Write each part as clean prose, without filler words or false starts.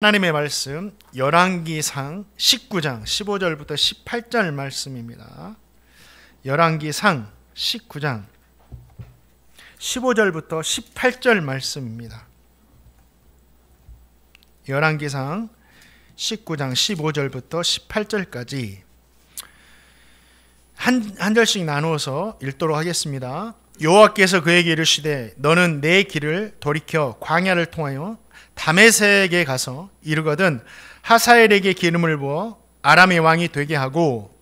하나님의 말씀 열왕기상 19장 15절부터 18절 말씀입니다. 열왕기상 19장 15절부터 18절 말씀입니다. 열왕기상 19장 15절부터 18절까지 한 절씩 나누어서 읽도록 하겠습니다. 여호와께서 그에게 이르시되 너는 내 길을 돌이켜 광야를 통하여 다메섹에 가서 이르거든 하사엘에게 기름을 부어 아람의 왕이 되게 하고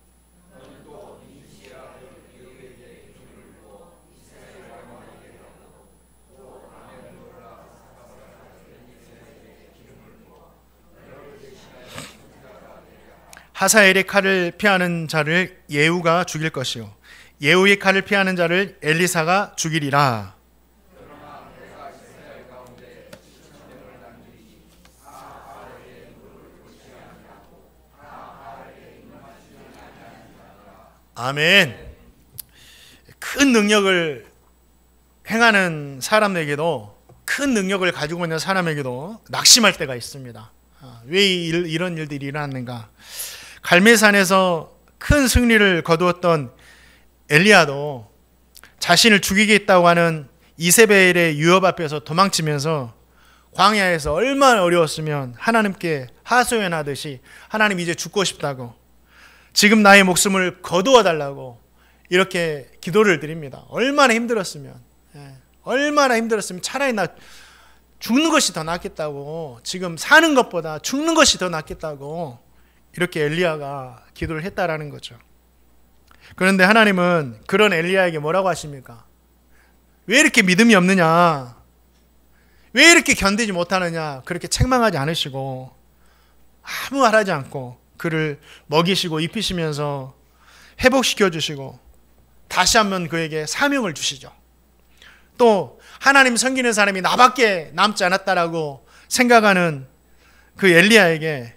하사엘의 칼을 피하는 자를 예후가 죽일 것이요 예후의 칼을 피하는 자를 엘리사가 죽이리라. 아멘. 큰 능력을 행하는 사람에게도, 큰 능력을 가지고 있는 사람에게도 낙심할 때가 있습니다. 왜 이런 일들이 일어났는가? 갈멜산에서 큰 승리를 거두었던 엘리야도 자신을 죽이겠다고 하는 이세벨의 유업 앞에서 도망치면서 광야에서 얼마나 어려웠으면 하나님께 하소연하듯이 하나님 이제 죽고 싶다고, 지금 나의 목숨을 거두어 달라고 이렇게 기도를 드립니다. 얼마나 힘들었으면 차라리 나 죽는 것이 더 낫겠다고, 지금 사는 것보다 죽는 것이 더 낫겠다고 이렇게 엘리야가 기도를 했다라는 거죠. 그런데 하나님은 그런 엘리야에게 뭐라고 하십니까? 왜 이렇게 믿음이 없느냐? 왜 이렇게 견디지 못하느냐? 그렇게 책망하지 않으시고 아무 말하지 않고 그를 먹이시고 입히시면서 회복시켜 주시고 다시 한번 그에게 사명을 주시죠. 또 하나님 섬기는 사람이 나밖에 남지 않았다라고 생각하는 그 엘리야에게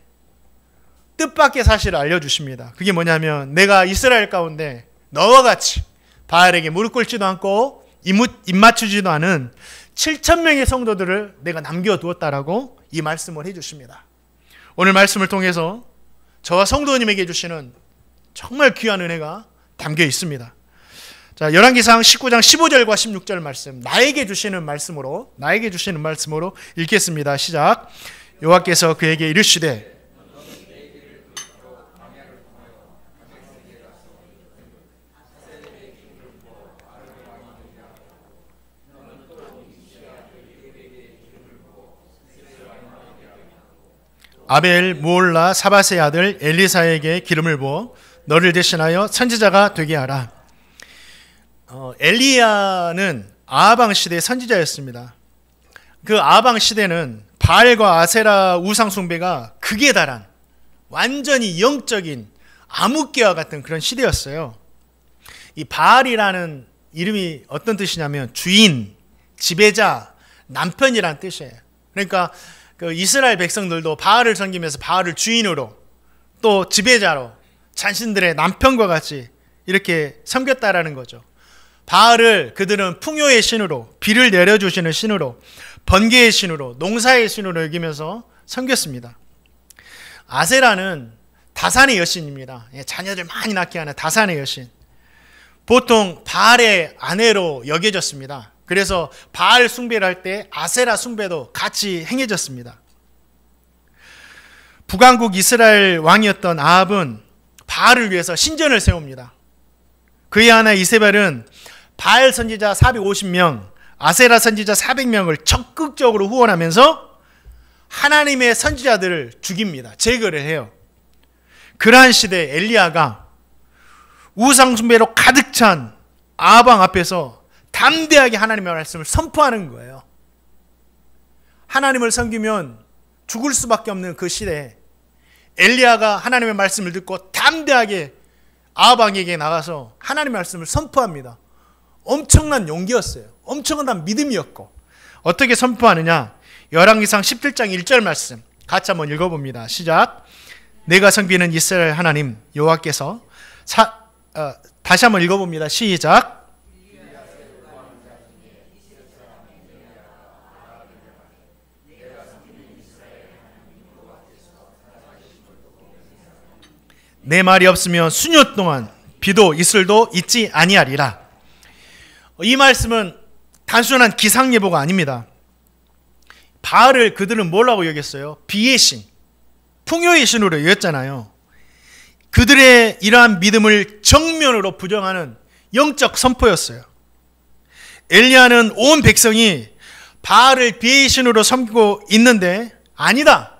뜻밖의 사실을 알려주십니다. 그게 뭐냐면 내가 이스라엘 가운데 너와 같이 바알에게 무릎 꿇지도 않고 입 맞추지도 않은 7,000명의 성도들을 내가 남겨두었다라고 이 말씀을 해주십니다. 오늘 말씀을 통해서 저와 성도님에게 주시는 정말 귀한 은혜가 담겨 있습니다. 자, 열왕기상 19장 15절과 16절 말씀, 나에게 주시는 말씀으로 읽겠습니다. 시작. 여호와께서 그에게 이르시되 아벨 무올라 사밧의 아들 엘리사에게 기름을 부어 너를 대신하여 선지자가 되게 하라. 엘리야는 아하방 시대의 선지자였습니다. 그 아하방 시대는 바알과 아세라 우상 숭배가 극에 달한 완전히 영적인 암흑기와 같은 그런 시대였어요. 이 바알이라는 이름이 어떤 뜻이냐면 주인, 지배자, 남편이라는 뜻이에요. 그러니까 그 이스라엘 백성들도 바알을 섬기면서 바알을 주인으로 또 지배자로 자신들의 남편과 같이 이렇게 섬겼다라는 거죠. 바알을 그들은 풍요의 신으로, 비를 내려주시는 신으로, 번개의 신으로, 농사의 신으로 여기면서 섬겼습니다. 아세라는 다산의 여신입니다. 자녀들 많이 낳게 하는 다산의 여신. 보통 바알의 아내로 여겨졌습니다. 그래서 바알 숭배를 할 때 아세라 숭배도 같이 행해졌습니다. 북왕국 이스라엘 왕이었던 아합은 바알을 위해서 신전을 세웁니다. 그의 아내 이세벨은 바알 선지자 450명, 아세라 선지자 400명을 적극적으로 후원하면서 하나님의 선지자들을 죽입니다. 제거를 해요. 그러한 시대에 엘리야가 우상 숭배로 가득 찬 아합 왕 앞에서 담대하게 하나님의 말씀을 선포하는 거예요. 하나님을 섬기면 죽을 수밖에 없는 그 시대에 엘리야가 하나님의 말씀을 듣고 담대하게 아합 왕에게 나가서 하나님의 말씀을 선포합니다. 엄청난 용기였어요. 엄청난 믿음이었고, 어떻게 선포하느냐? 열왕기상 17장 1절 말씀 같이 한번 읽어봅니다. 시작. 내가 섬기는 이스라엘 하나님 여호와께서 다시 한번 읽어봅니다. 시작. 내 말이 없으면 수년 동안 비도 이슬도 있지 아니하리라. 이 말씀은 단순한 기상예보가 아닙니다. 바알을 그들은 뭐라고 여겼어요? 비의 신, 풍요의 신으로 여겼잖아요. 그들의 이러한 믿음을 정면으로 부정하는 영적 선포였어요. 엘리야는 온 백성이 바알을 비의 신으로 섬기고 있는데 아니다.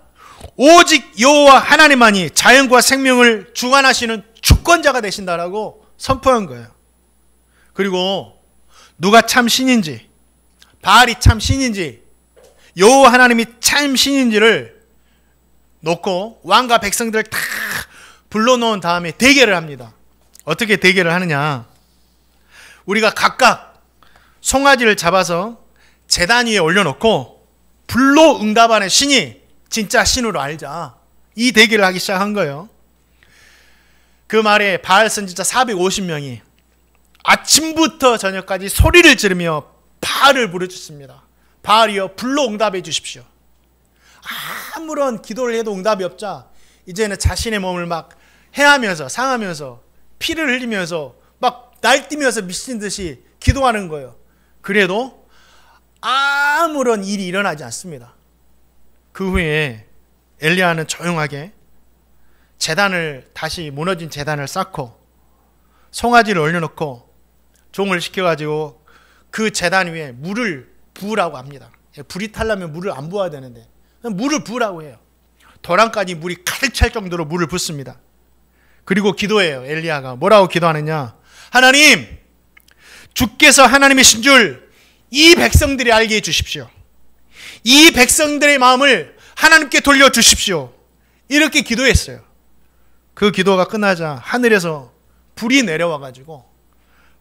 오직 여호와 하나님만이 자연과 생명을 주관하시는 주권자가 되신다라고 선포한 거예요. 그리고 누가 참 신인지, 바알이 참 신인지, 여호와 하나님이 참 신인지를 놓고 왕과 백성들을 다 불러놓은 다음에 대결을 합니다. 어떻게 대결을 하느냐? 우리가 각각 송아지를 잡아서 제단 위에 올려놓고 불로 응답하는 신이 진짜 신으로 알자. 이 대결을 하기 시작한 거예요. 그 말에 바알 선지자 450명이 아침부터 저녁까지 소리를 지르며 바알을 부르짖습니다. 바알이여 불로 응답해 주십시오. 아무런 기도를 해도 응답이 없자 이제는 자신의 몸을 막 해하면서 상하면서 피를 흘리면서 막 날뛰면서 미친 듯이 기도하는 거예요. 그래도 아무런 일이 일어나지 않습니다. 그 후에 엘리야는 조용하게 다시 무너진 제단을 쌓고 송아지를 올려놓고 종을 시켜가지고 그 제단 위에 물을 부으라고 합니다. 불이 타려면 물을 안 부어야 되는데 물을 부으라고 해요. 도랑까지 물이 가득 찰 정도로 물을 붓습니다. 그리고 기도해요. 엘리야가 뭐라고 기도하느냐? 하나님, 주께서 하나님이신 줄 이 백성들이 알게 해주십시오. 이 백성들의 마음을 하나님께 돌려주십시오. 이렇게 기도했어요. 그 기도가 끝나자 하늘에서 불이 내려와가지고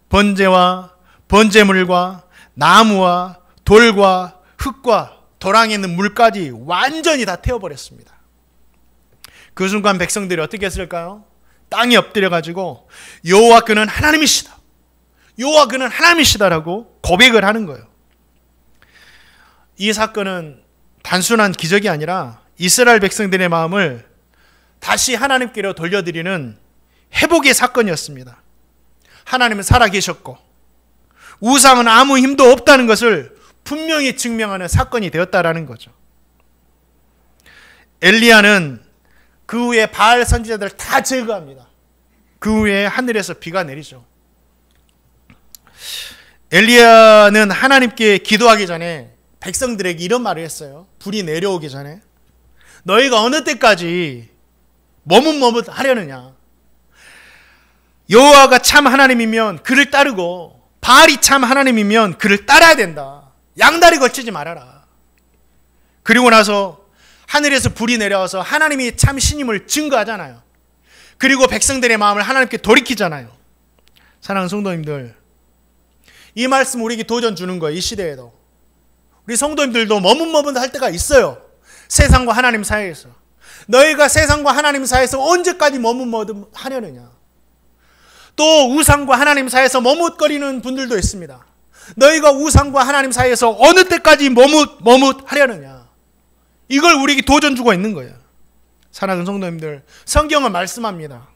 번제와 번제물과 나무와 돌과 흙과 도랑에 있는 물까지 완전히 다 태워버렸습니다. 그 순간 백성들이 어떻게 했을까요? 땅에 엎드려가지고 여호와 그는 하나님이시다, 여호와 그는 하나님이시다라고 고백을 하는 거예요. 이 사건은 단순한 기적이 아니라 이스라엘 백성들의 마음을 다시 하나님께로 돌려드리는 회복의 사건이었습니다. 하나님은 살아계셨고 우상은 아무 힘도 없다는 것을 분명히 증명하는 사건이 되었다라는 거죠. 엘리야는 그 후에 바알 선지자들을 다 제거합니다. 그 후에 하늘에서 비가 내리죠. 엘리야는 하나님께 기도하기 전에 백성들에게 이런 말을 했어요. 불이 내려오기 전에 너희가 어느 때까지 머뭇머뭇하려느냐? 여호와가 참 하나님이면 그를 따르고 바알이 참 하나님이면 그를 따라야 된다. 양다리 걸치지 말아라. 그리고 나서 하늘에서 불이 내려와서 하나님이 참 신임을 증거하잖아요. 그리고 백성들의 마음을 하나님께 돌이키잖아요. 사랑하는 성도님들, 이 말씀 우리에게 도전 주는 거예요. 이 시대에도 우리 성도님들도 머뭇머뭇할 때가 있어요. 세상과 하나님 사이에서. 너희가 세상과 하나님 사이에서 언제까지 머뭇머뭇하려느냐? 또 우상과 하나님 사이에서 머뭇거리는 분들도 있습니다. 너희가 우상과 하나님 사이에서 어느 때까지 머뭇하려느냐? 이걸 우리에게 도전 주고 있는 거예요. 사랑하는 성도님들, 성경은 말씀합니다.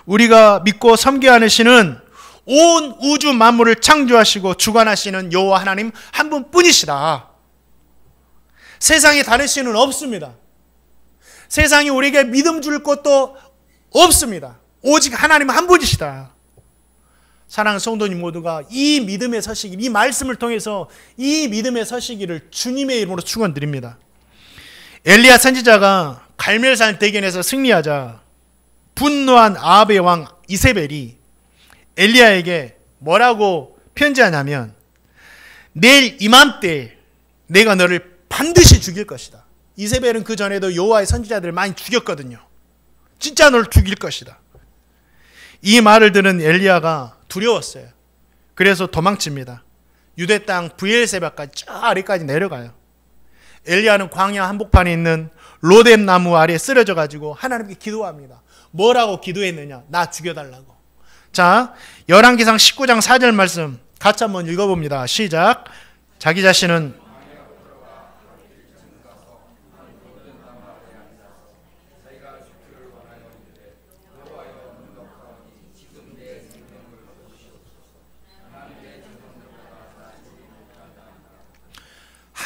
우리가 믿고 섬겨야 하는 신은 온 우주 만물을 창조하시고 주관하시는 여호와 하나님 한 분뿐이시다. 세상에 다른 신은 없습니다. 세상이 우리에게 믿음 줄 것도 없습니다. 오직 하나님 한 분이시다. 사랑하는 성도님 모두가 이 믿음에 서시기, 이 말씀을 통해서 이 믿음에 서시기를 주님의 이름으로 축원드립니다. 엘리야 선지자가 갈멜산 대견에서 승리하자 분노한 아합의 왕 이세벨이 엘리야에게 뭐라고 편지하냐면 내일 이맘때 내가 너를 반드시 죽일 것이다. 이세벨은 그 전에도 여호와의 선지자들을 많이 죽였거든요. 진짜 너를 죽일 것이다. 이 말을 들은 엘리야가 두려웠어요. 그래서 도망칩니다. 유대 땅 브엘세바까지 저 아래까지 내려가요. 엘리야는 광야 한복판에 있는 로뎀 나무 아래에 쓰러져 가지고 하나님께 기도합니다. 뭐라고 기도했느냐? 나 죽여달라고. 자, 열왕기상 19장 4절 말씀 같이 한번 읽어봅니다. 시작. 자기 자신은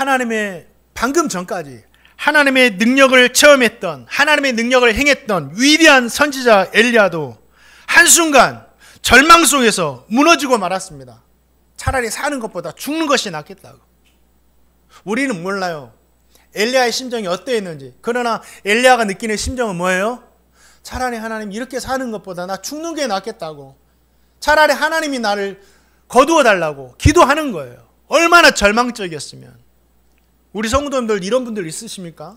하나님의 방금 전까지 하나님의 능력을 체험했던, 하나님의 능력을 행했던 위대한 선지자 엘리야도 한순간 절망 속에서 무너지고 말았습니다. 차라리 사는 것보다 죽는 것이 낫겠다고. 우리는 몰라요, 엘리야의 심정이 어떠했는지. 그러나 엘리야가 느끼는 심정은 뭐예요? 차라리 하나님 이렇게 사는 것보다 나 죽는 게 낫겠다고. 차라리 하나님이 나를 거두어 달라고 기도하는 거예요. 얼마나 절망적이었으면. 우리 성도님들 이런 분들 있으십니까?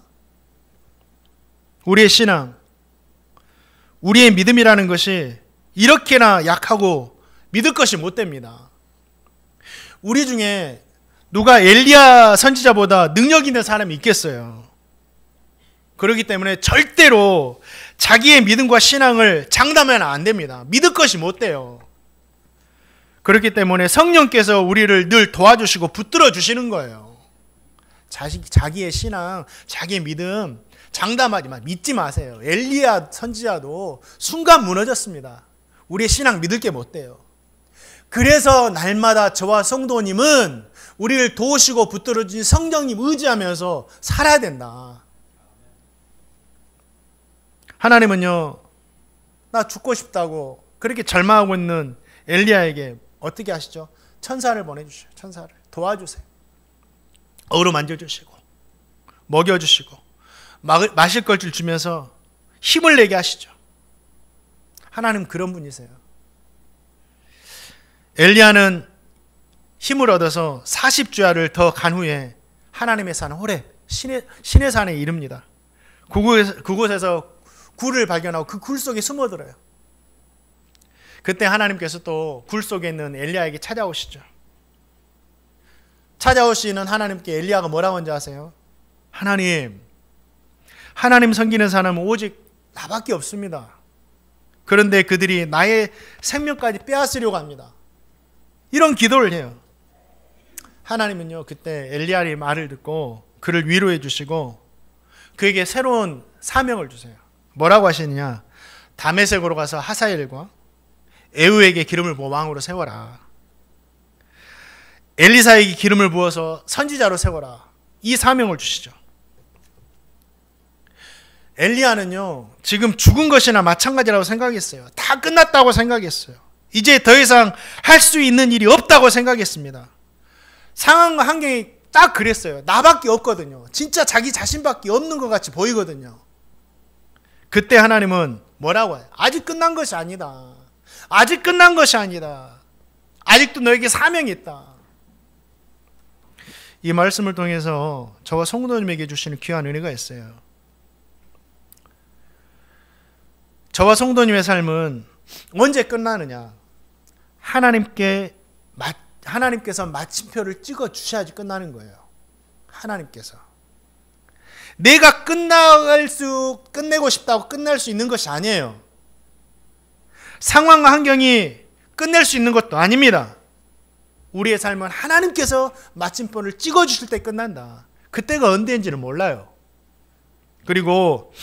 우리의 신앙, 우리의 믿음이라는 것이 이렇게나 약하고 믿을 것이 못 됩니다. 우리 중에 누가 엘리야 선지자보다 능력 있는 사람이 있겠어요? 그렇기 때문에 절대로 자기의 믿음과 신앙을 장담하면 안 됩니다. 믿을 것이 못 돼요. 그렇기 때문에 성령께서 우리를 늘 도와주시고 붙들어 주시는 거예요. 자기의 신앙, 자기의 믿음 장담하지 마, 믿지 마세요. 엘리야 선지자도 순간 무너졌습니다. 우리의 신앙 믿을 게 못 돼요. 그래서 날마다 저와 성도님은 우리를 도우시고 붙들어 주신 성령님 의지하면서 살아야 된다. 하나님은요, 나 죽고 싶다고 그렇게 절망하고 있는 엘리야에게 어떻게 하시죠? 천사를 보내주셔요. 천사를 도와주세요. 어루만져주시고 먹여주시고 마실 걸 주면서 힘을 내게 하시죠. 하나님 그런 분이세요. 엘리야는 힘을 얻어서 40주야를 더 간 후에 하나님의 산 호렙 신의 산에 이릅니다. 그곳에서 굴을 발견하고 그 굴 속에 숨어들어요. 그때 하나님께서 또 굴 속에 있는 엘리야에게 찾아오시죠. 찾아오시는 하나님께 엘리야가 뭐라고 하는지 아세요? 하나님 섬기는 사람은 오직 나밖에 없습니다. 그런데 그들이 나의 생명까지 빼앗으려고 합니다. 이런 기도를 해요. 하나님은요, 그때 엘리야의 말을 듣고 그를 위로해 주시고 그에게 새로운 사명을 주세요. 뭐라고 하시느냐? 다메섹으로 가서 하사엘과 에후에게 기름을 부어 왕으로 세워라. 엘리사에게 기름을 부어서 선지자로 세워라. 이 사명을 주시죠. 엘리야는요, 지금 죽은 것이나 마찬가지라고 생각했어요. 다 끝났다고 생각했어요. 이제 더 이상 할 수 있는 일이 없다고 생각했습니다. 상황과 환경이 딱 그랬어요. 나밖에 없거든요. 진짜 자기 자신밖에 없는 것 같이 보이거든요. 그때 하나님은 뭐라고 해요? 아직 끝난 것이 아니다. 아직 끝난 것이 아니다. 아직도 너에게 사명이 있다. 이 말씀을 통해서 저와 성도님에게 주시는 귀한 은혜가 있어요. 저와 성도님의 삶은 언제 끝나느냐? 하나님께서 마침표를 찍어 주셔야지 끝나는 거예요. 하나님께서. 내가 끝내고 싶다고 끝낼 수 있는 것이 아니에요. 상황과 환경이 끝낼 수 있는 것도 아닙니다. 우리의 삶은 하나님께서 마침표를 찍어 주실 때 끝난다. 그때가 언제인지는 몰라요. 그리고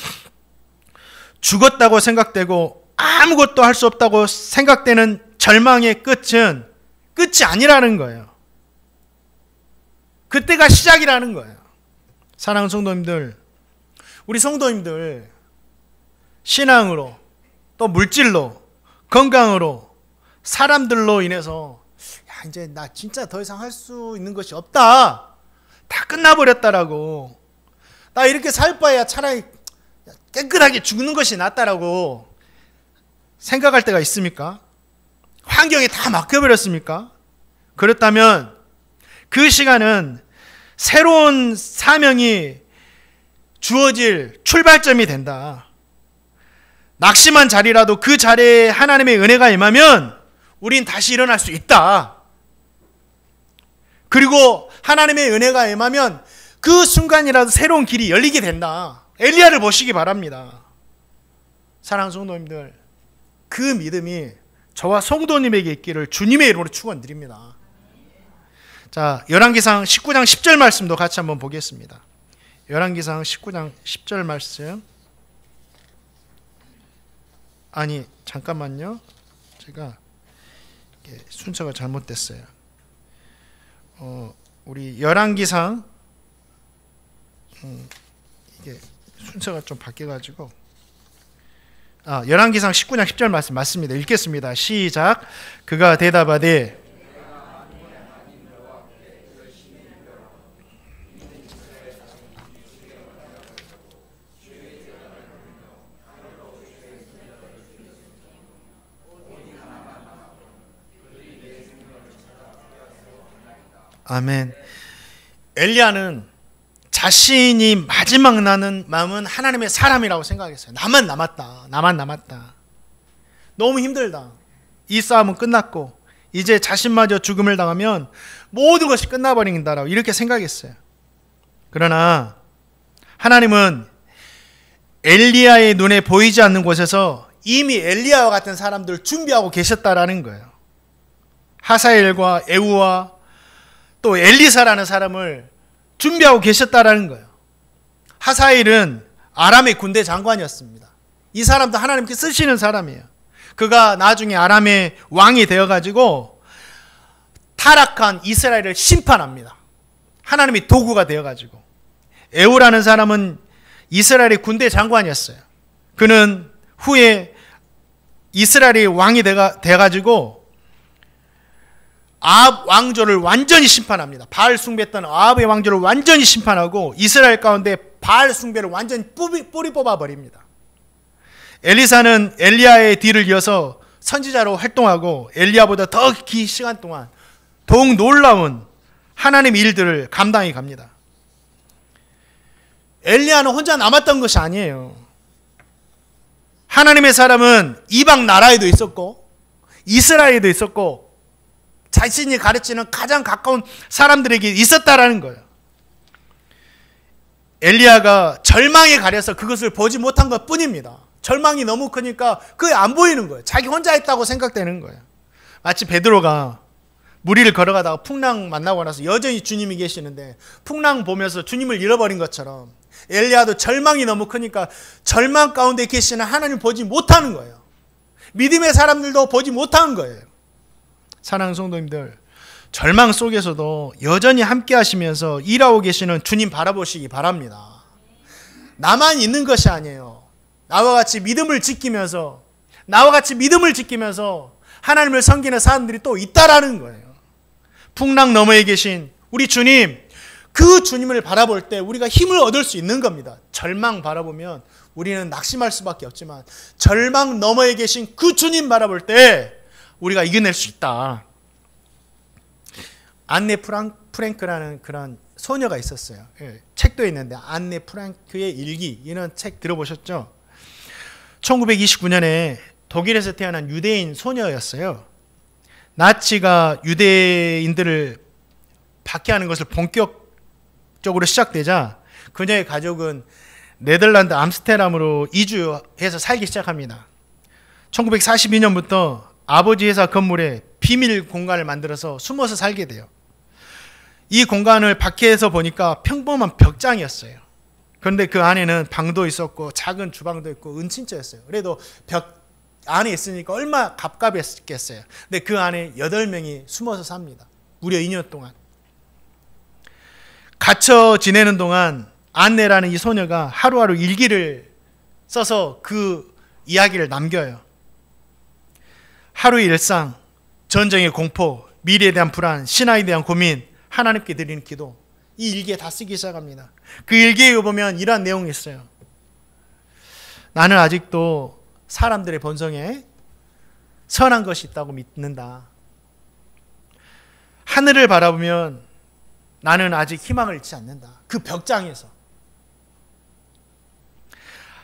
죽었다고 생각되고 아무것도 할 수 없다고 생각되는 절망의 끝은 끝이 아니라는 거예요. 그때가 시작이라는 거예요. 사랑하는 성도님들, 우리 성도님들 신앙으로 또 물질로 건강으로 사람들로 인해서 야, 이제 나 진짜 더 이상 할 수 있는 것이 없다. 다 끝나버렸다라고. 나 이렇게 살 바에야 차라리 깨끗하게 죽는 것이 낫다라고 생각할 때가 있습니까? 환경에 다 막혀버렸습니까? 그렇다면 그 시간은 새로운 사명이 주어질 출발점이 된다. 낙심한 자리라도 그 자리에 하나님의 은혜가 임하면 우린 다시 일어날 수 있다. 그리고 하나님의 은혜가 임하면 그 순간이라도 새로운 길이 열리게 된다. 엘리야를 보시기 바랍니다. 사랑하는 성도님들, 그 믿음이 저와 성도님에게 있기를 주님의 이름으로 축원드립니다. 자, 열왕기상 19장 10절 말씀도 같이 한번 보겠습니다. 열왕기상 19장 10절 말씀. 아니, 잠깐만요. 제가 순서가 잘못됐어요. 우리 열왕기상 이게 순서가 좀 바뀌어가지고 열왕기상 19장 10절 말씀 맞습니다. 읽겠습니다. 시작. 그가 대답하되 아멘. 엘리야는 자신이 마지막 나는 마음은 하나님의 사람이라고 생각했어요. 나만 남았다. 너무 힘들다. 이 싸움은 끝났고 이제 자신마저 죽음을 당하면 모든 것이 끝나버린다라고 이렇게 생각했어요. 그러나 하나님은 엘리야의 눈에 보이지 않는 곳에서 이미 엘리야와 같은 사람들을 준비하고 계셨다라는 거예요. 하사엘과 에우와 또 엘리사라는 사람을 준비하고 계셨다라는 거예요. 하사엘은 아람의 군대 장관이었습니다. 이 사람도 하나님께 쓰시는 사람이에요. 그가 나중에 아람의 왕이 되어가지고 타락한 이스라엘을 심판합니다. 하나님의 도구가 되어가지고. 에우라는 사람은 이스라엘의 군대 장관이었어요. 그는 후에 이스라엘의 왕이 돼가지고 아합 왕조를 완전히 심판합니다. 바알 숭배했던 아합의 왕조를 완전히 심판하고 이스라엘 가운데 바알 숭배를 완전히 뿌리 뽑아버립니다. 엘리사는 엘리야의 뒤를 이어서 선지자로 활동하고 엘리야보다 더 긴 시간 동안 더욱 놀라운 하나님의 일들을 감당해 갑니다. 엘리야는 혼자 남았던 것이 아니에요. 하나님의 사람은 이방 나라에도 있었고 이스라엘에도 있었고 자신이 가르치는 가장 가까운 사람들에게 있었다라는 거예요. 엘리야가 절망에 가려서 그것을 보지 못한 것 뿐입니다. 절망이 너무 크니까 그게 안 보이는 거예요. 자기 혼자 있다고 생각되는 거예요. 마치 베드로가 물 위를 걸어가다가 풍랑 만나고 나서 여전히 주님이 계시는데 풍랑 보면서 주님을 잃어버린 것처럼 엘리야도 절망이 너무 크니까 절망 가운데 계시는 하나님 보지 못하는 거예요. 믿음의 사람들도 보지 못하는 거예요. 사랑하는 성도님들, 절망 속에서도 여전히 함께 하시면서 일하고 계시는 주님 바라보시기 바랍니다. 나만 있는 것이 아니에요. 나와 같이 믿음을 지키면서 하나님을 섬기는 사람들이 또 있다라는 거예요. 풍랑 너머에 계신 우리 주님, 그 주님을 바라볼 때 우리가 힘을 얻을 수 있는 겁니다. 절망 바라보면 우리는 낙심할 수밖에 없지만 절망 너머에 계신 그 주님 바라볼 때 우리가 이겨낼 수 있다. 안네 프랭크라는 그런 소녀가 있었어요. 책도 있는데 안네 프랭크의 일기, 이런 책 들어보셨죠? 1929년에 독일에서 태어난 유대인 소녀였어요. 나치가 유대인들을 박해하는 것을 본격적으로 시작되자 그녀의 가족은 네덜란드 암스테르담으로 이주해서 살기 시작합니다. 1942년부터 아버지 회사 건물에 비밀 공간을 만들어서 숨어서 살게 돼요. 이 공간을 밖에서 보니까 평범한 벽장이었어요. 그런데 그 안에는 방도 있었고 작은 주방도 있고 은친처였어요. 그래도 벽 안에 있으니까 얼마나 갑갑했겠어요. 근데 그 안에 8명이 숨어서 삽니다. 무려 2년 동안. 갇혀 지내는 동안 안네라는 이 소녀가 하루하루 일기를 써서 그 이야기를 남겨요. 하루의 일상, 전쟁의 공포, 미래에 대한 불안, 신앙에 대한 고민, 하나님께 드리는 기도, 이 일기에 다 쓰기 시작합니다. 그 일기에 보면 이러한 내용이 있어요. 나는 아직도 사람들의 본성에 선한 것이 있다고 믿는다. 하늘을 바라보면 나는 아직 희망을 잃지 않는다. 그 벽장에서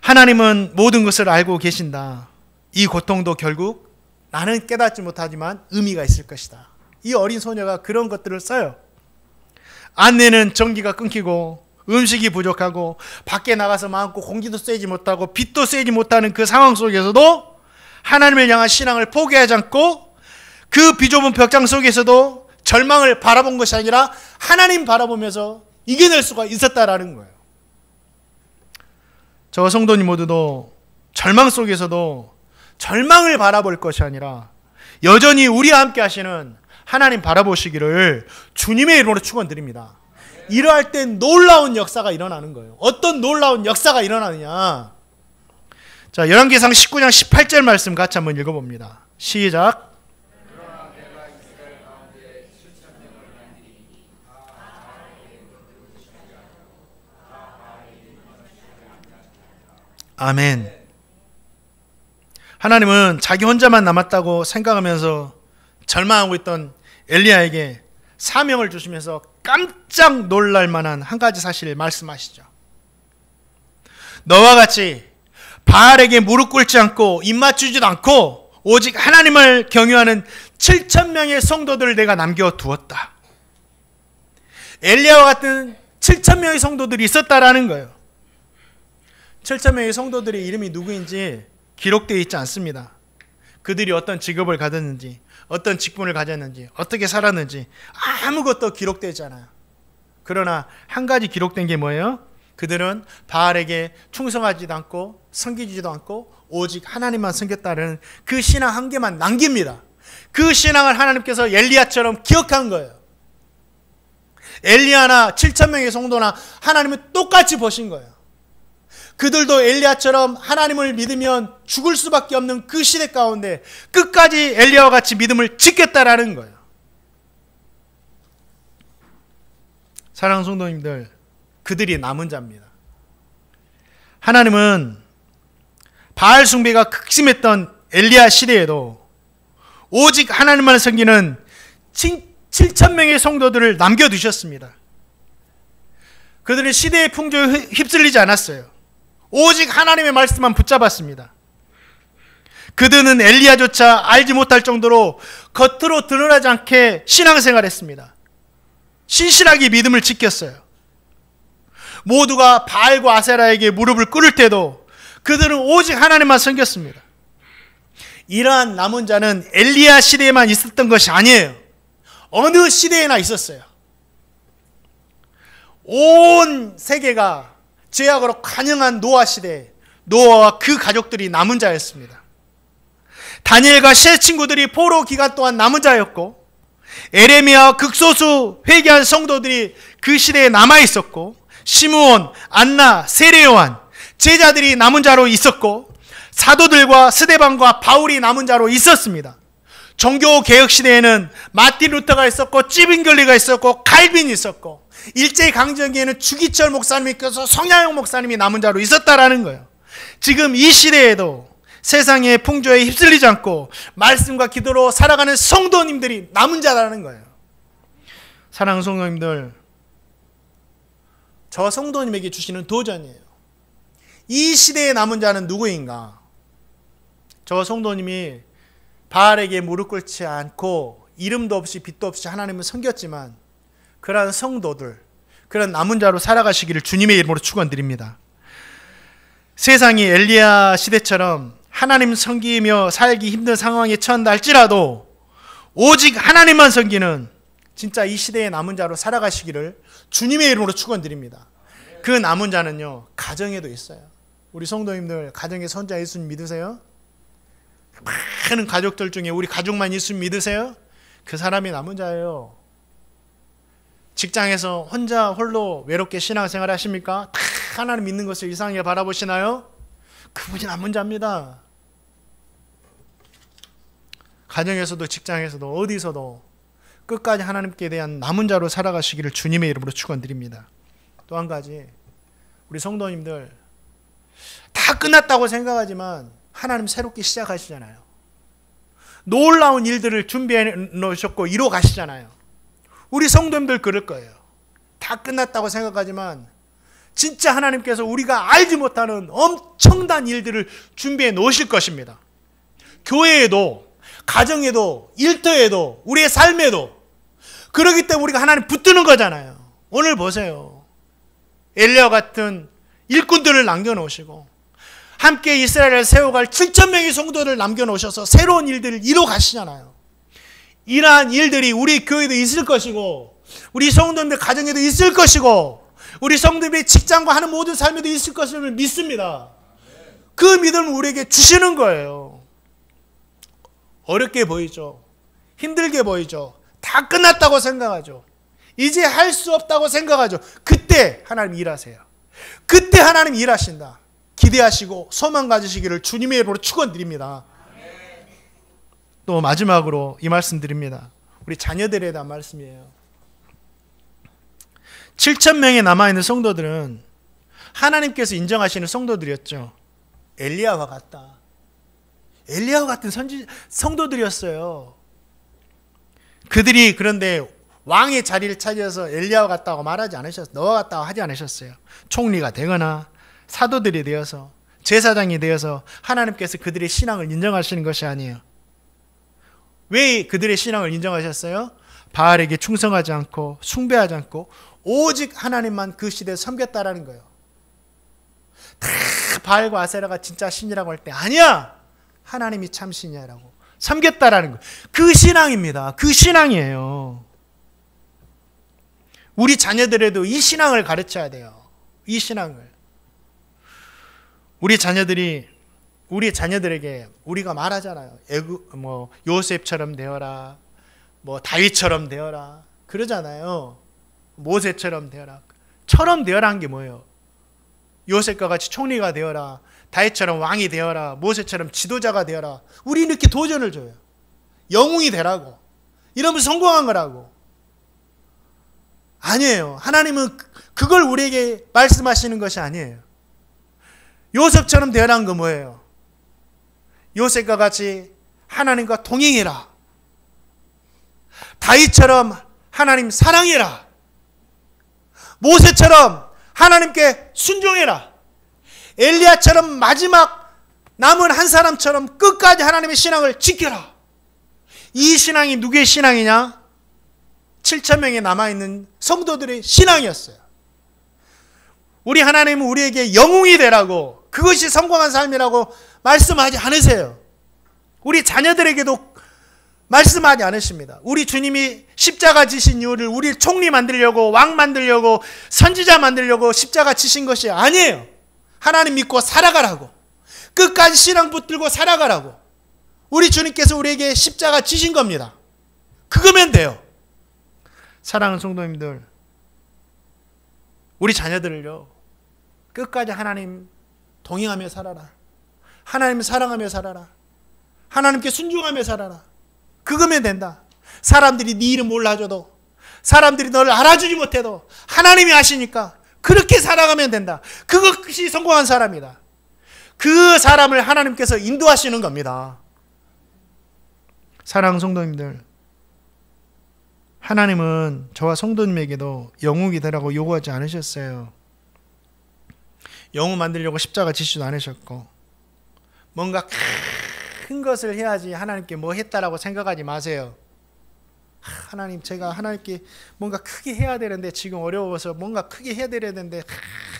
하나님은 모든 것을 알고 계신다. 이 고통도 결국 나는 깨닫지 못하지만 의미가 있을 것이다. 이 어린 소녀가 그런 것들을 써요. 안내는 전기가 끊기고 음식이 부족하고 밖에 나가서 마음껏 공기도 쐬지 못하고 빛도 쐬지 못하는 그 상황 속에서도 하나님을 향한 신앙을 포기하지 않고 그 비좁은 벽장 속에서도 절망을 바라본 것이 아니라 하나님 바라보면서 이겨낼 수가 있었다라는 거예요. 저 성도님 모두도 절망 속에서도 절망을 바라볼 것이 아니라 여전히 우리와 함께 하시는 하나님 바라보시기를 주님의 이름으로 축원드립니다. 이러할 때 놀라운 역사가 일어나는 거예요. 어떤 놀라운 역사가 일어나느냐. 자, 열왕기상 19장 18절 말씀 같이 한번 읽어봅니다. 시작. 아멘. 하나님은 자기 혼자만 남았다고 생각하면서 절망하고 있던 엘리야에게 사명을 주시면서 깜짝 놀랄 만한 한 가지 사실을 말씀하시죠. 너와 같이 바알에게 무릎 꿇지 않고 입 맞추지도 않고 오직 하나님을 경유하는 7,000명의 성도들을 내가 남겨두었다. 엘리야와 같은 7,000명의 성도들이 있었다라는 거예요. 7,000명의 성도들의 이름이 누구인지 기록되어 있지 않습니다. 그들이 어떤 직업을 가졌는지, 어떤 직분을 가졌는지, 어떻게 살았는지 아무것도 기록되지 않아요. 그러나 한 가지 기록된 게 뭐예요? 그들은 바알에게 충성하지도 않고 섬기지도 않고 오직 하나님만 섬겼다는 그 신앙 한 개만 남깁니다. 그 신앙을 하나님께서 엘리야처럼 기억한 거예요. 엘리야나 7,000명의 성도나 하나님은 똑같이 보신 거예요. 그들도 엘리야처럼 하나님을 믿으면 죽을 수밖에 없는 그 시대 가운데 끝까지 엘리야와 같이 믿음을 지켰다라는 거예요. 사랑하는 성도님들, 그들이 남은 자입니다. 하나님은 바알 숭배가 극심했던 엘리야 시대에도 오직 하나님만 섬기는 7,000명의 성도들을 남겨두셨습니다. 그들은 시대의 풍조에 휩쓸리지 않았어요. 오직 하나님의 말씀만 붙잡았습니다. 그들은 엘리야조차 알지 못할 정도로 겉으로 드러나지 않게 신앙생활했습니다. 신실하게 믿음을 지켰어요. 모두가 바알과 아세라에게 무릎을 꿇을 때도 그들은 오직 하나님만 섬겼습니다. 이러한 남은 자는 엘리야 시대에만 있었던 것이 아니에요. 어느 시대에나 있었어요. 온 세계가 죄악으로 관영한 노아 시대에 노아와 그 가족들이 남은 자였습니다. 다니엘과 세 친구들이 포로 기간 동안 남은 자였고, 에레미야와 극소수 회개한 성도들이 그 시대에 남아 있었고, 시므온, 안나, 세례요한 제자들이 남은 자로 있었고, 사도들과 스데반과 바울이 남은 자로 있었습니다. 종교 개혁 시대에는 마틴 루터가 있었고, 찌빙결리가 있었고, 칼빈이 있었고, 일제강점기에는 주기철 목사님이 있어서 성향용 목사님이 남은 자로 있었다라는 거예요. 지금 이 시대에도 세상의 풍조에 휩쓸리지 않고 말씀과 기도로 살아가는 성도님들이 남은 자라는 거예요. 사랑하는 성도님들, 저 성도님에게 주시는 도전이에요. 이 시대에 남은 자는 누구인가? 저 성도님이 바알에게 무릎 꿇지 않고 이름도 없이 빛도 없이 하나님을 섬겼지만 그러한 성도들, 그런 남은 자로 살아가시기를 주님의 이름으로 축원드립니다. 세상이 엘리야 시대처럼 하나님 섬기며 살기 힘든 상황에 처한다 할지라도 오직 하나님만 섬기는 진짜 이 시대의 남은 자로 살아가시기를 주님의 이름으로 축원드립니다. 그 남은 자는요, 가정에도 있어요. 우리 성도님들 가정에서 혼자 예수님 믿으세요? 많은 가족들 중에 우리 가족만 예수님 믿으세요? 그 사람이 남은 자예요. 직장에서 혼자 홀로 외롭게 신앙생활 하십니까? 다 하나님 믿는 것을 이상하게 바라보시나요? 그분이 남은 자입니다. 가정에서도 직장에서도 어디서도 끝까지 하나님께 대한 남은 자로 살아가시기를 주님의 이름으로 축원드립니다. 또 한 가지, 우리 성도님들 다 끝났다고 생각하지만 하나님 새롭게 시작하시잖아요. 놀라운 일들을 준비해 놓으셨고 이루어 가시잖아요. 우리 성도님들 그럴 거예요. 다 끝났다고 생각하지만 진짜 하나님께서 우리가 알지 못하는 엄청난 일들을 준비해 놓으실 것입니다. 교회에도, 가정에도, 일터에도, 우리의 삶에도. 그렇기 때문에 우리가 하나님 붙드는 거잖아요. 오늘 보세요. 엘리야 같은 일꾼들을 남겨놓으시고 함께 이스라엘을 세워갈 7,000명의 성도를 남겨놓으셔서 새로운 일들을 이루어 가시잖아요. 이러한 일들이 우리 교회도 있을 것이고 우리 성도님들 가정에도 있을 것이고 우리 성도님들의 직장과 하는 모든 삶에도 있을 것을 믿습니다. 그 믿음을 우리에게 주시는 거예요. 어렵게 보이죠. 힘들게 보이죠. 다 끝났다고 생각하죠. 이제 할 수 없다고 생각하죠. 그때 하나님 일하세요. 그때 하나님 일하신다. 기대하시고 소망 가지시기를 주님의 이름으로 축원드립니다. 또 마지막으로 이 말씀 드립니다. 우리 자녀들에 대한 말씀이에요. 7,000명의 남아있는 성도들은 하나님께서 인정하시는 성도들이었죠. 엘리야와 같다. 엘리야와 같은 성도들이었어요. 그들이 그런데 왕의 자리를 차지해서 엘리야와 같다고 말하지 않으셨어요. 너와 같다고 하지 않으셨어요. 총리가 되거나 사도들이 되어서 제사장이 되어서 하나님께서 그들의 신앙을 인정하시는 것이 아니에요. 왜 그들의 신앙을 인정하셨어요? 바알에게 충성하지 않고 숭배하지 않고 오직 하나님만 그 시대에 섬겼다라는 거예요. 다 바알과 아세라가 진짜 신이라고 할 때 아니야! 하나님이 참 신이야라고 섬겼다라는 거예요. 그 신앙입니다. 그 신앙이에요. 우리 자녀들에도 이 신앙을 가르쳐야 돼요. 이 신앙을. 우리 자녀들에게 우리가 말하잖아요. 요셉처럼 되어라. 다윗처럼 되어라. 그러잖아요. 모세처럼 되어라. 처럼 되어라 한 게 뭐예요? 요셉과 같이 총리가 되어라. 다윗처럼 왕이 되어라. 모세처럼 지도자가 되어라. 우리 이렇게 도전을 줘요. 영웅이 되라고. 이러면 성공한 거라고. 아니에요. 하나님은 그걸 우리에게 말씀하시는 것이 아니에요. 요셉처럼 되어라는 거 뭐예요? 요셉과 같이 하나님과 동행해라. 다윗처럼 하나님 사랑해라. 모세처럼 하나님께 순종해라. 엘리야처럼 마지막 남은 한 사람처럼 끝까지 하나님의 신앙을 지켜라. 이 신앙이 누구의 신앙이냐? 7,000명에 남아있는 성도들의 신앙이었어요. 우리 하나님은 우리에게 영웅이 되라고, 그것이 성공한 삶이라고 말씀하지 않으세요. 우리 자녀들에게도 말씀하지 않으십니다. 우리 주님이 십자가 지신 이유를 우리 총리 만들려고, 왕 만들려고, 선지자 만들려고 십자가 지신 것이 아니에요. 하나님 믿고 살아가라고, 끝까지 신앙 붙들고 살아가라고 우리 주님께서 우리에게 십자가 지신 겁니다. 그거면 돼요. 사랑하는 성도님들, 우리 자녀들을요, 끝까지 하나님 동행하며 살아라. 하나님 사랑하며 살아라. 하나님께 순종하며 살아라. 그거면 된다. 사람들이 네 이름 몰라줘도, 사람들이 너를 알아주지 못해도 하나님이 아시니까 그렇게 살아가면 된다. 그것이 성공한 사람이다. 그 사람을 하나님께서 인도하시는 겁니다. 사랑하는 성도님들, 하나님은 저와 성도님에게도 영웅이 되라고 요구하지 않으셨어요. 영웅 만들려고 십자가 지시도 않으셨고, 뭔가 큰 것을 해야지 하나님께 뭐 했다라고 생각하지 마세요. 하나님, 제가 하나님께 뭔가 크게 해야 되는데 지금 어려워서 뭔가 크게 해야 되는데,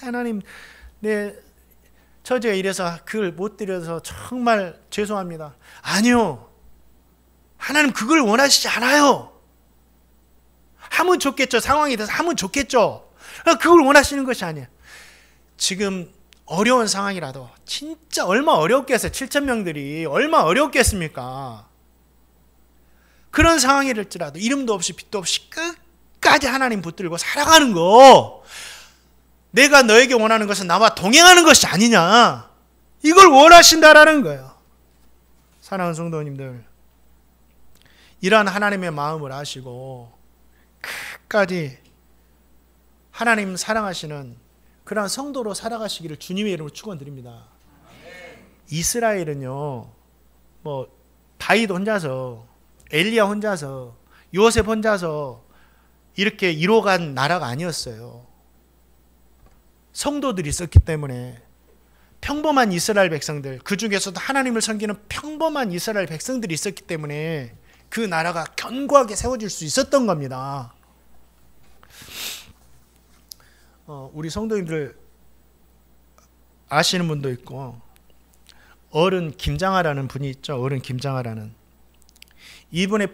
하나님 내 처지가 이래서 그걸 못 드려서 정말 죄송합니다. 아니요, 하나님 그걸 원하시지 않아요. 하면 좋겠죠. 상황이 돼서 하면 좋겠죠. 그걸 원하시는 것이 아니에요. 지금 어려운 상황이라도, 진짜 얼마 어렵겠어요. 7,000명들이 얼마 어렵겠습니까? 그런 상황일지라도 이름도 없이 빛도 없이 끝까지 하나님 붙들고 살아가는 거, 내가 너에게 원하는 것은 나와 동행하는 것이 아니냐, 이걸 원하신다라는 거예요. 사랑하는 성도님들, 이러한 하나님의 마음을 아시고 끝까지 하나님 사랑하시는 그러한 성도로 살아가시기를 주님의 이름으로 축원드립니다. 이스라엘은요, 다윗 혼자서, 엘리야 혼자서, 요셉 혼자서 이렇게 이뤄간 나라가 아니었어요. 성도들이 있었기 때문에, 평범한 이스라엘 백성들, 그 중에서도 하나님을 섬기는 평범한 이스라엘 백성들이 있었기 때문에 그 나라가 견고하게 세워질 수 있었던 겁니다. 우리 성도님들 아시는 분도 있고, 어른 김장하라는 분이 있죠. 어른 김장하라는. 이분의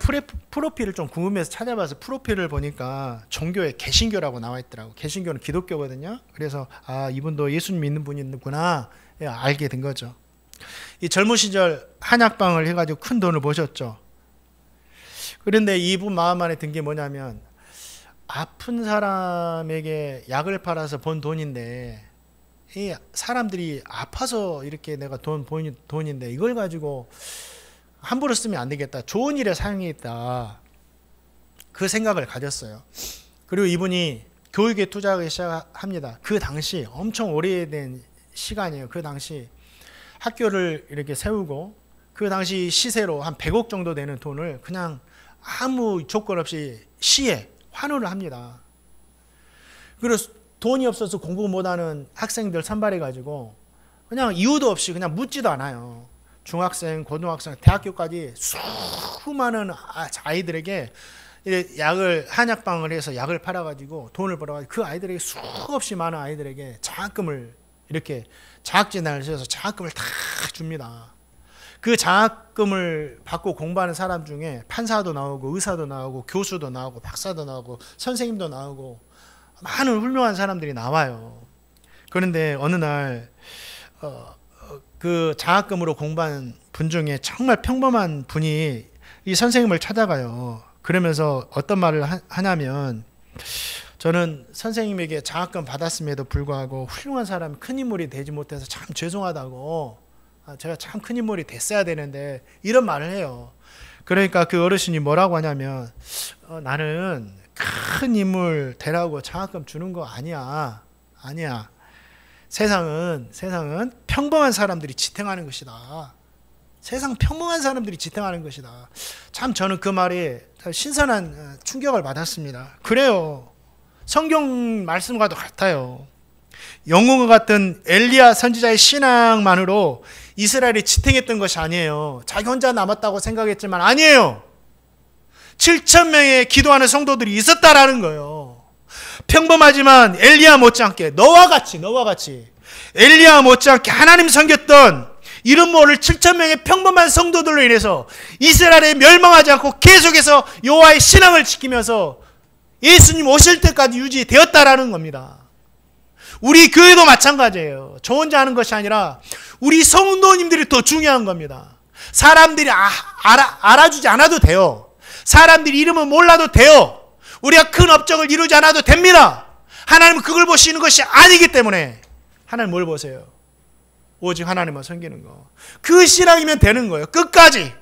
프로필을 좀 궁금해서 찾아봐서 프로필을 보니까 종교에 개신교라고 나와 있더라고. 개신교는 기독교거든요. 그래서 이분도 예수님 믿는 분이 있구나 알게 된 거죠. 이 젊은 시절 한약방을 해가지고 큰 돈을 버셨죠. 그런데 이분 마음 안에 든 게 뭐냐면, 아픈 사람에게 약을 팔아서 번 돈인데, 이 사람들이 아파서 이렇게 내가 돈인데 이걸 가지고 함부로 쓰면 안 되겠다. 좋은 일에 사용했다. 그 생각을 가졌어요. 그리고 이분이 교육에 투자하기 시작합니다. 그 당시 엄청 오래된 시간이에요. 그 당시 학교를 이렇게 세우고 그 당시 시세로 한 100억 정도 되는 돈을 그냥 아무 조건 없이 시에 환원을 합니다. 그래서 돈이 없어서 공부 못하는 학생들 선발해가지고 그냥 이유도 없이 그냥 묻지도 않아요. 중학생, 고등학생, 대학교까지 수많은 아이들에게 약을 한약방을 해서 약을 팔아가지고 돈을 벌어가지고 그 아이들에게 수없이 많은 아이들에게 장학금을 이렇게 장학진단을 해서 장학금을 다 줍니다. 그 장학금을 받고 공부하는 사람 중에 판사도 나오고 의사도 나오고 교수도 나오고 박사도 나오고 선생님도 나오고 많은 훌륭한 사람들이 나와요. 그런데 어느 날 그 장학금으로 공부한 분 중에 정말 평범한 분이 이 선생님을 찾아가요. 그러면서 어떤 말을 하냐면, 저는 선생님에게 장학금 받았음에도 불구하고 훌륭한 사람, 큰 인물이 되지 못해서 참 죄송하다고, 제가 참 큰 인물이 됐어야 되는데, 이런 말을 해요. 그러니까 그 어르신이 뭐라고 하냐면, 나는 큰 인물 되라고 장학금 주는 거 아니야. 세상은 평범한 사람들이 지탱하는 것이다. 세상 평범한 사람들이 지탱하는 것이다. 참 저는 그 말에 신선한 충격을 받았습니다. 그래요. 성경 말씀과도 같아요. 영웅과 같은 엘리야 선지자의 신앙만으로 이스라엘이 지탱했던 것이 아니에요. 자기 혼자 남았다고 생각했지만 아니에요. 7,000명의 기도하는 성도들이 있었다라는 거예요. 평범하지만 엘리야 못지않게 너와 같이 엘리야 못지않게 하나님 섬겼던 이름 모를 7,000명의 평범한 성도들로 인해서 이스라엘이 멸망하지 않고 계속해서 여호와의 신앙을 지키면서 예수님 오실 때까지 유지되었다라는 겁니다. 우리 교회도 마찬가지예요. 저 혼자 하는 것이 아니라 우리 성도님들이 더 중요한 겁니다. 사람들이 알아주지 않아도 돼요. 사람들이 이름을 몰라도 돼요. 우리가 큰 업적을 이루지 않아도 됩니다. 하나님은 그걸 보시는 것이 아니기 때문에. 하나님 뭘 보세요? 오직 하나님만 섬기는 거. 그 신앙이면 되는 거예요. 끝까지.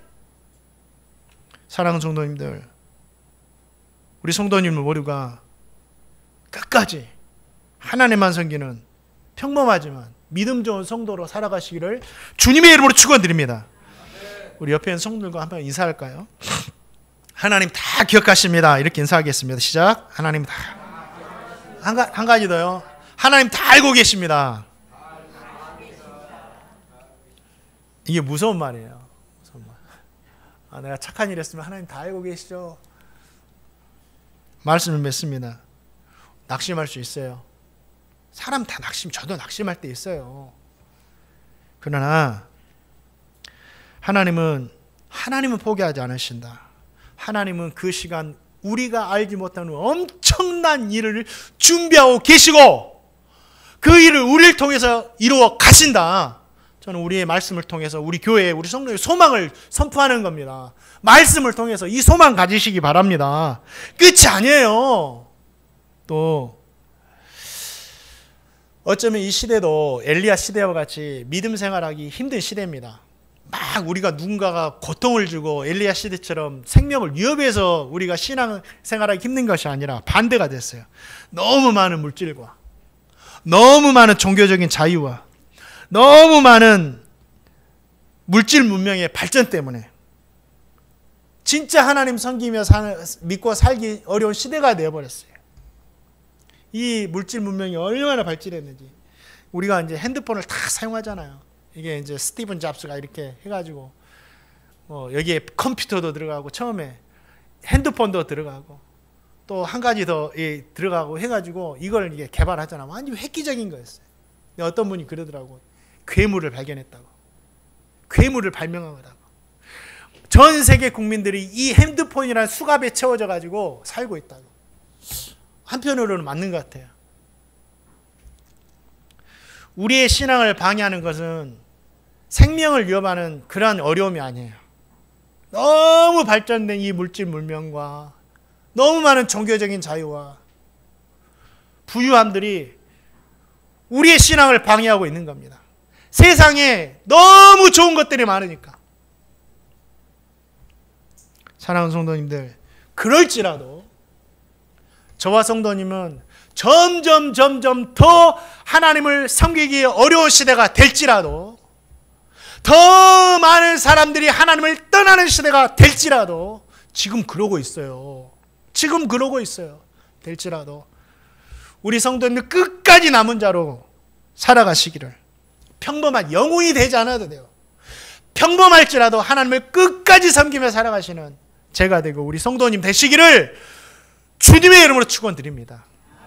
사랑하는 성도님들, 우리 성도님을 모두가 끝까지 하나님만 섬기는 평범하지만 믿음 좋은 성도로 살아가시기를 주님의 이름으로 축원드립니다. 우리 옆에 있는 성도들과 한번 인사할까요? 하나님 다 기억하십니다. 이렇게 인사하겠습니다. 시작. 하나님 다. 한 가지 더요. 하나님 다 알고 계십니다. 이게 무서운 말이에요. 무서운 말. 내가 착한 일 했으면 하나님 다 알고 계시죠. 말씀을 맺습니다. 낙심할 수 있어요. 사람 다 저도 낙심할 때 있어요. 그러나 하나님은 포기하지 않으신다. 하나님은 그 시간 우리가 알지 못하는 엄청난 일을 준비하고 계시고 그 일을 우리를 통해서 이루어 가신다. 저는 우리의 말씀을 통해서 우리 교회, 우리 성도의 소망을 선포하는 겁니다. 말씀을 통해서 이 소망 가지시기 바랍니다. 끝이 아니에요. 또 어쩌면 이 시대도 엘리야 시대와 같이 믿음 생활하기 힘든 시대입니다. 막 우리가 누군가가 고통을 주고 엘리야 시대처럼 생명을 위협해서 우리가 신앙 생활하기 힘든 것이 아니라 반대가 됐어요. 너무 많은 물질과 너무 많은 종교적인 자유와 너무 많은 물질 문명의 발전 때문에 진짜 하나님 섬기며 믿고 살기 어려운 시대가 되어버렸어요. 이 물질 문명이 얼마나 발전했는지. 우리가 이제 핸드폰을 다 사용하잖아요. 이게 이제 스티븐 잡스가 이렇게 해가지고 여기에 컴퓨터도 들어가고 처음에 핸드폰도 들어가고 또 한 가지 더 들어가고 해가지고 이걸 이게 개발하잖아. 완전 획기적인 거였어요. 근데 어떤 분이 그러더라고. 괴물을 발견했다고. 괴물을 발명하다고. 전 세계 국민들이 이 핸드폰이라는 수갑에 채워져 가지고 살고 있다고. 한편으로는 맞는 것 같아요. 우리의 신앙을 방해하는 것은 생명을 위협하는 그러한 어려움이 아니에요. 너무 발전된 이 물질 문명과 너무 많은 종교적인 자유와 부유함들이 우리의 신앙을 방해하고 있는 겁니다. 세상에 너무 좋은 것들이 많으니까. 사랑하는 성도님들, 그럴지라도 저와 성도님은 점점 더 하나님을 섬기기 어려운 시대가 될지라도, 더 많은 사람들이 하나님을 떠나는 시대가 될지라도, 지금 그러고 있어요. 지금 그러고 있어요. 될지라도 우리 성도님들 끝까지 남은 자로 살아가시기를, 평범한 영웅이 되지 않아도 돼요. 평범할지라도 하나님을 끝까지 섬기며 살아가시는 제가 되고 우리 성도님 되시기를 주님의 이름으로 축원드립니다.